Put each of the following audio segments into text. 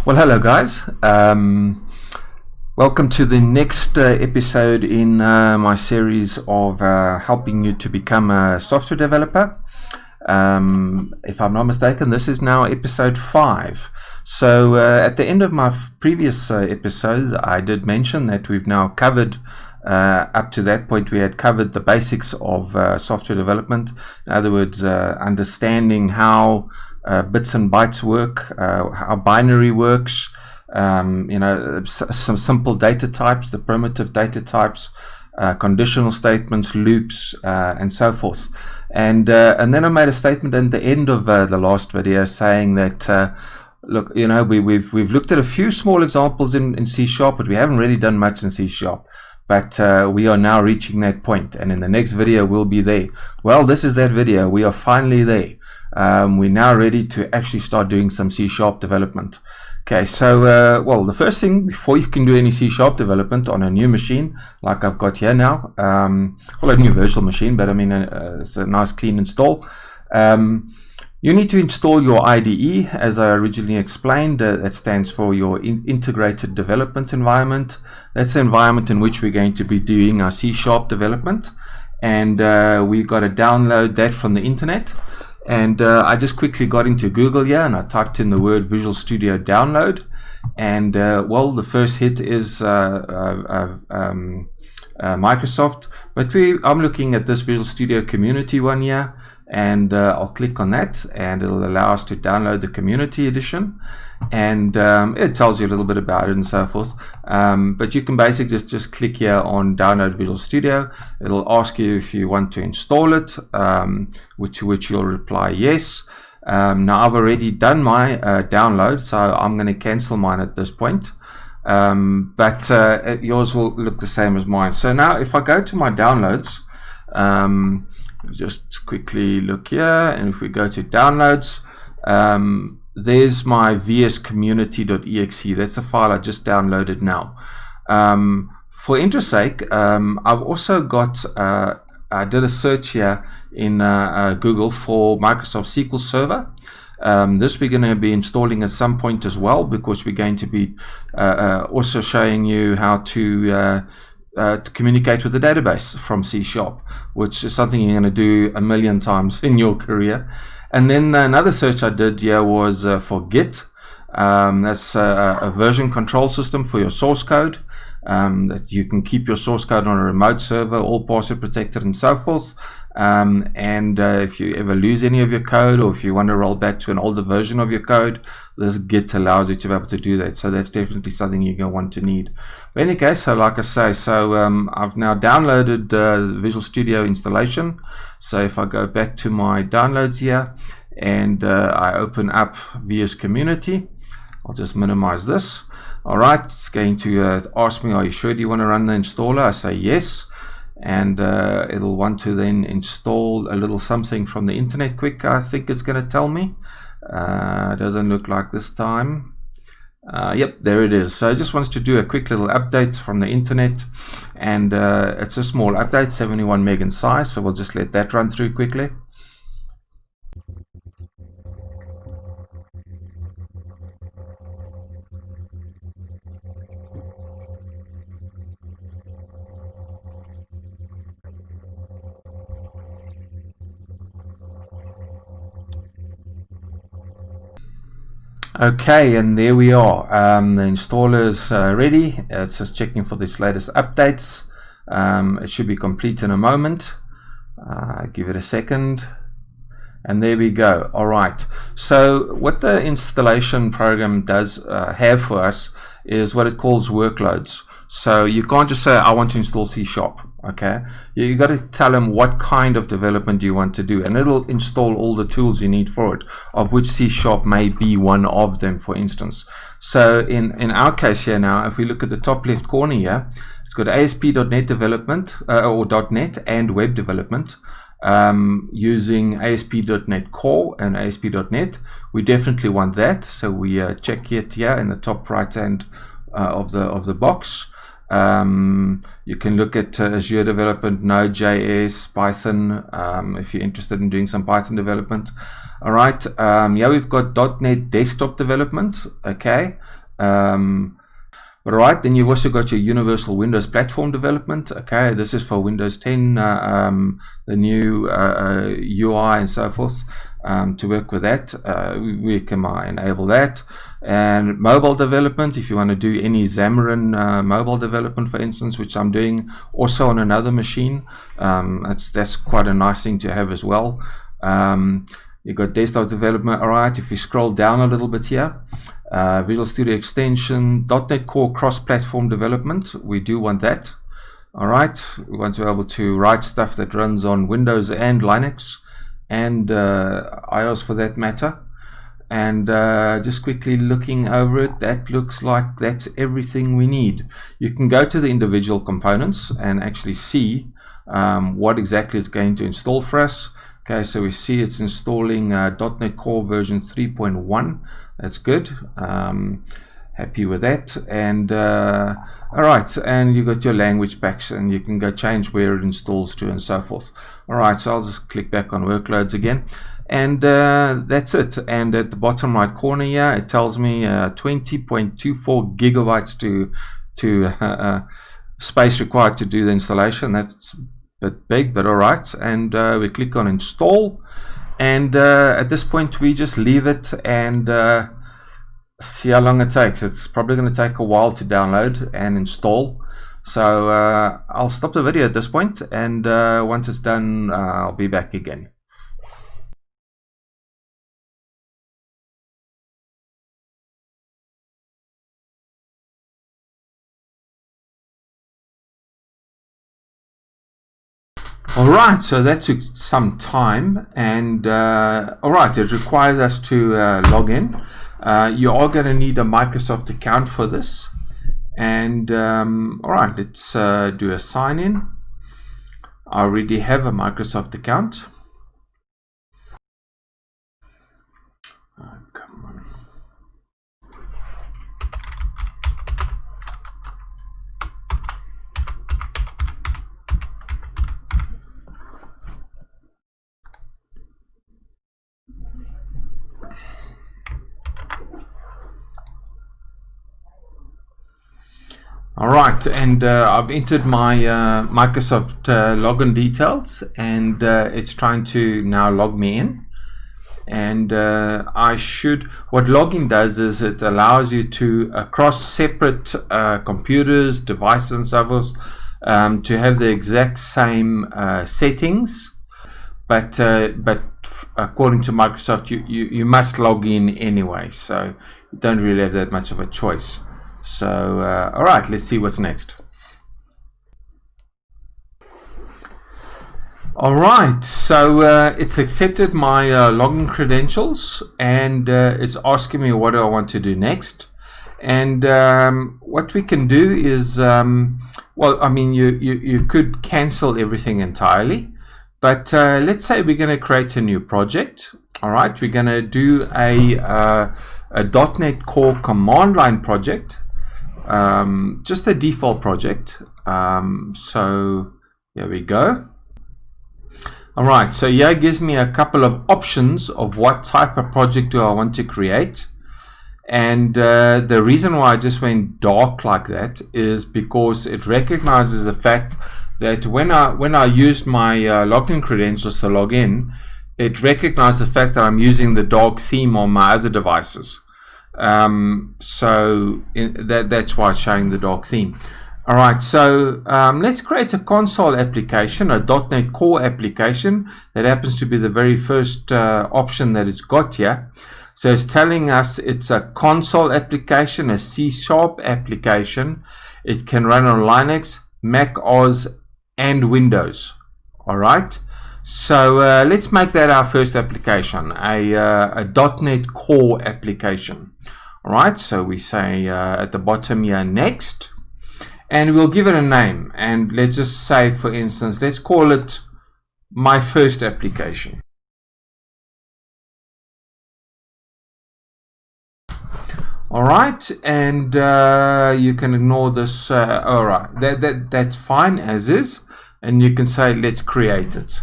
Well, hello guys. Welcome to the next episode in my series of helping you to become a software developer. If I'm not mistaken, this is now episode 5. So at the end of my previous episodes, I did mention that we've now covered up to that point we had covered the basics of software development. In other words, understanding how bits and bytes work, how binary works, some simple data types, the primitive data types, conditional statements, loops, and so forth. And then I made a statement at the end of the last video saying that look, we've looked at a few small examples in C#, but we haven't really done much in C#. But we are now reaching that point, and in the next video we'll be there. Well, this is that video. We are finally there. We're now ready to actually start doing some C# development. Okay, so well, the first thing before you can do any C# development on a new machine like I've got here now, well, a new virtual machine, but I mean it's a nice clean install. You need to install your IDE, as I originally explained. That stands for your integrated development environment. That's the environment in which we're going to be doing our C# development, and we've got to download that from the internet. And I just quickly got into Google here and I typed in the word Visual Studio download, and well, the first hit is Microsoft, but I'm looking at this Visual Studio community one here, and I'll click on that and it'll allow us to download the community edition, and it tells you a little bit about it and so forth, but you can basically just click here on download Visual Studio. It'll ask you if you want to install it, which you'll reply yes. Now I've already done my download, so I'm going to cancel mine at this point, but yours will look the same as mine. So now if I go to my downloads, just quickly look here, and if we go to downloads, there's my vscommunity.exe. That's the file I just downloaded now. For interest's sake, I've also got I did a search here in Google for Microsoft SQL Server. This we're going to be installing at some point as well, because we're going to be also showing you how to communicate with the database from C#, which is something you're going to do a million times in your career. And then another search I did here was for Git. That's a version control system for your source code, that you can keep your source code on a remote server, all password protected and so forth. And if you ever lose any of your code, or if you want to roll back to an older version of your code, this Git allows you to be able to do that. So that's definitely something you're going to want to need. But in any case, so like I say, so I've now downloaded the Visual Studio installation. So if I go back to my downloads here and I open up VS Community, I'll just minimize this. All right, it's going to ask me, are you sure you want to run the installer? I say yes. And it'll want to then install a little something from the internet quick, I think it's going to tell me. Doesn't look like this time. Yep, there it is. So it just wants to do a quick little update from the internet, and it's a small update, 71 meg in size, so we'll just let that run through quickly. Okay, and there we are. The installer is ready. It's just checking for these latest updates. It should be complete in a moment. Give it a second. And there we go. All right. So what the installation program does have for us is what it calls workloads. So you can't just say, I want to install C#. Okay, you got to tell them what kind of development you want to do, and it'll install all the tools you need for it, of which C# may be one of them, for instance. So in our case here now, if we look at the top left corner here, it's got ASP.NET development, or .NET and web development, using ASP.NET Core and ASP.NET. We definitely want that, so we check it here in the top right hand of the box. You can look at Azure development, Node.js, Python, if you're interested in doing some Python development. All right. Yeah, we've got .NET desktop development. Okay. All right, then you've also got your Universal Windows Platform development. Okay, this is for Windows 10, the new UI and so forth. To work with that, we can enable that. And mobile development, if you want to do any Xamarin mobile development, for instance, which I'm doing also on another machine, that's quite a nice thing to have as well. You've got desktop development. All right, if you scroll down a little bit here, Visual Studio Extension, .NET Core cross-platform development, we do want that. All right, we want to be able to write stuff that runs on Windows and Linux and iOS for that matter. And just quickly looking over it, that looks like that's everything we need. You can go to the individual components and actually see what exactly it's going to install for us. Okay, so we see it's installing .NET Core version 3.1. That's good. Happy with that. And all right, and you got your language packs, and you can go change where it installs to and so forth. All right, so I'll just click back on workloads again, and that's it. And at the bottom right corner here, it tells me 20.24 gigabytes to space required to do the installation. That's bit big, but all right. And we click on install, and at this point we just leave it and see how long it takes. It's probably going to take a while to download and install, so I'll stop the video at this point, and once it's done I'll be back again. Alright, so that took some time, and alright, it requires us to log in. You are going to need a Microsoft account for this, and alright, let's do a sign in. I already have a Microsoft account. Oh, come on. All right, and I've entered my Microsoft login details, and it's trying to now log me in. And what login does is it allows you to across separate computers, devices, and so forth, to have the exact same settings, but according to Microsoft, you must log in anyway, so you don't really have that much of a choice. So, all right, let's see what's next. All right, so it's accepted my login credentials, and it's asking me what do I want to do next. And what we can do is, well, I mean, you could cancel everything entirely, but let's say we're going to create a new project. All right, we're going to do a .NET Core command line project. Just a default project. So here we go. All right, so here it gives me a couple of options of what type of project do I want to create. And the reason why I just went dark like that is because it recognizes the fact that when I used my login credentials to log in, it recognized the fact that I'm using the dark theme on my other devices. So that's why it's showing the dark theme. All right, so let's create a console application, a .NET Core application. That happens to be the very first option that it's got here. So it's telling us it's a console application, a C# application. It can run on Linux, Mac OS, and Windows. All right. So let's make that our first application, a .NET Core application. All right, so we say at the bottom here, next, and we'll give it a name. And let's just say, for instance, let's call it my first application. All right, and you can ignore this. All right, that's fine as is, and you can say let's create it.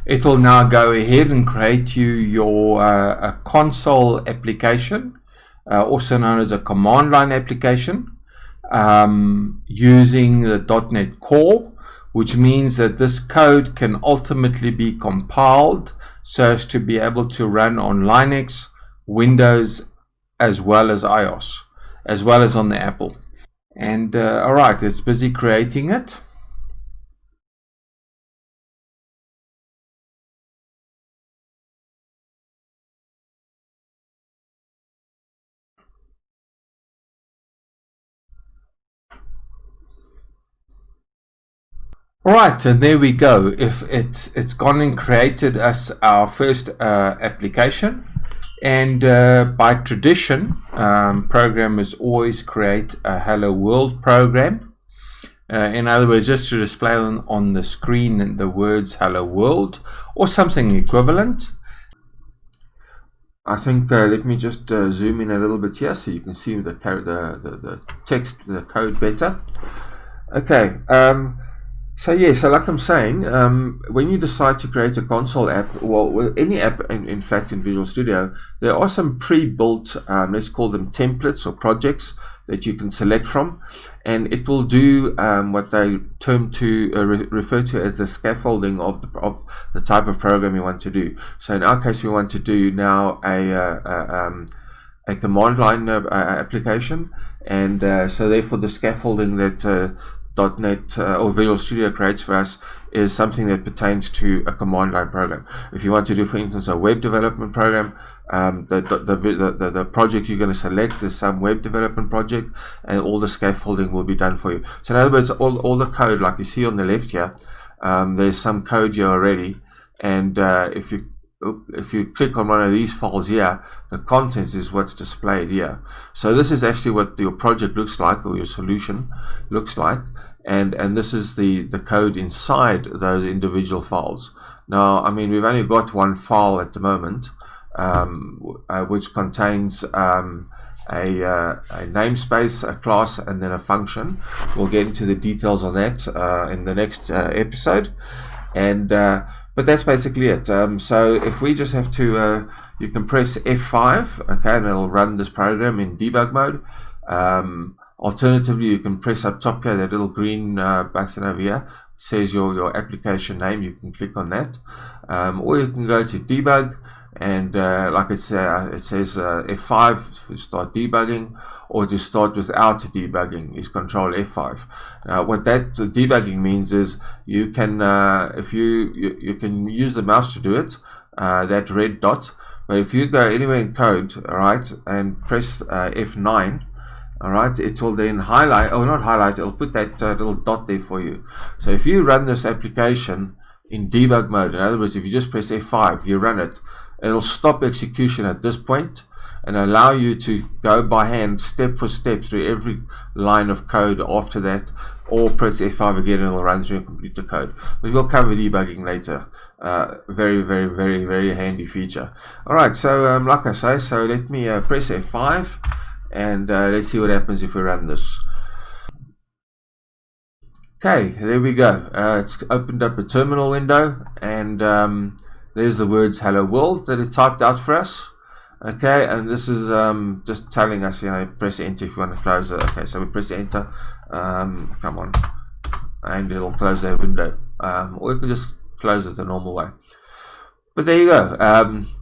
It will now go ahead and create you your a console application, also known as a command line application, using the .NET Core, which means that this code can ultimately be compiled so as to be able to run on Linux, Windows, as well as iOS, as well as on the Apple. And all right, it's busy creating it. Right, and there we go. If it's gone and created us our first application, and by tradition, programmers always create a Hello World program. In other words, just to display on the screen the words Hello World or something equivalent. I think let me just zoom in a little bit here so you can see the text, the code better. Okay. So yeah, so like I'm saying, when you decide to create a console app, well, any app, in fact, in Visual Studio, there are some pre-built, let's call them templates or projects that you can select from, and it will do what they refer to as the scaffolding of the type of program you want to do. So in our case, we want to do now a command line application, and so therefore the scaffolding that .NET or Visual Studio creates for us is something that pertains to a command line program. If you want to do, for instance, a web development program, the project you're going to select is some web development project, and all the scaffolding will be done for you. So in other words, all the code, like you see on the left here, there's some code here already, and if you click on one of these files here, the contents is what's displayed here. So this is actually what your project looks like, or your solution looks like, and this is the code inside those individual files. Now, I mean, we've only got one file at the moment, which contains a namespace, a class, and then a function. We'll get into the details on that in the next episode, and but that's basically it. So if we just have to, you can press F5, okay, and it'll run this program in debug mode. Alternatively, you can press up top here, that little green button over here, says your application name. You can click on that, or you can go to debug, and like it says F5 to start debugging, or to start without debugging is Control F5. What that debugging means is you can if you can use the mouse to do it, that red dot. But if you go anywhere in code, all right, and press F9, all right, it will then highlight, or not highlight, it'll put that little dot there for you. So if you run this application in debug mode, in other words, if you just press F5, you run it, it'll stop execution at this point and allow you to go by hand step for step through every line of code after that, or press F5 again and it'll run through and complete the code. But we'll cover debugging later. Very, very, very, very handy feature. Alright, so like I say, so let me press F5 and let's see what happens if we run this. Okay, there we go. It's opened up a terminal window, and there's the words Hello World that it typed out for us. Okay, and this is just telling us, you know, press enter if you want to close it. Okay, so we press enter. Come on, and it'll close that window. Or you can just close it the normal way. But there you go.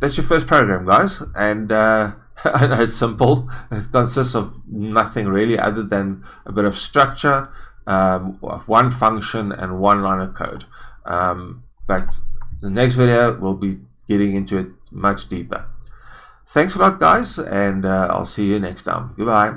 That's your first program, guys, and I know it's simple. It consists of nothing really other than a bit of structure, of one function and one line of code. But the next video we'll be getting into it much deeper. Thanks a lot, guys, and I'll see you next time. Goodbye.